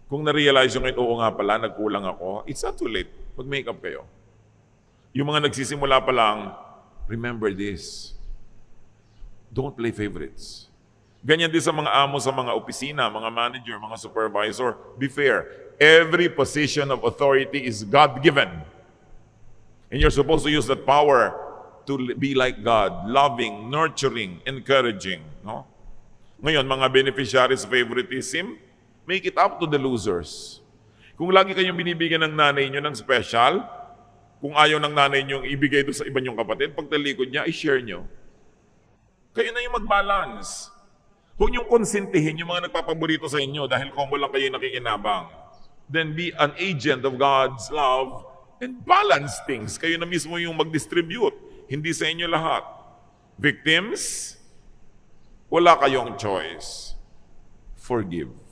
Kung na-realize nyo ngayon, oo nga pala, nagkulang ako, it's not too late. Mag-make up kayo. Yung mga nagsisimula pa lang, remember this. Don't play favorites. Ganyan din sa mga amo sa mga opisina, mga manager, mga supervisor. Be fair. Every position of authority is God-given. And you're supposed to use that power to be like God, loving, nurturing, encouraging. No? Ngayon, mga beneficiaries of favoritism, make it up to the losers. Kung lagi kayong binibigyan ng nanay nyo ng special, kung ayaw ng nanay nyo ibigay doon sa iba nyong kapatid, pag talikod niya, i-share nyo. Kayo na yung mag-balance. Huwag niyong konsentihin yung mga nagpapaborito sa inyo dahil combo lang kayo nakikinabang. Then be an agent of God's love and balance things. Kayo na mismo yung mag-distribute. Hindi sa inyo lahat. Victims, wala kayong choice. Forgive.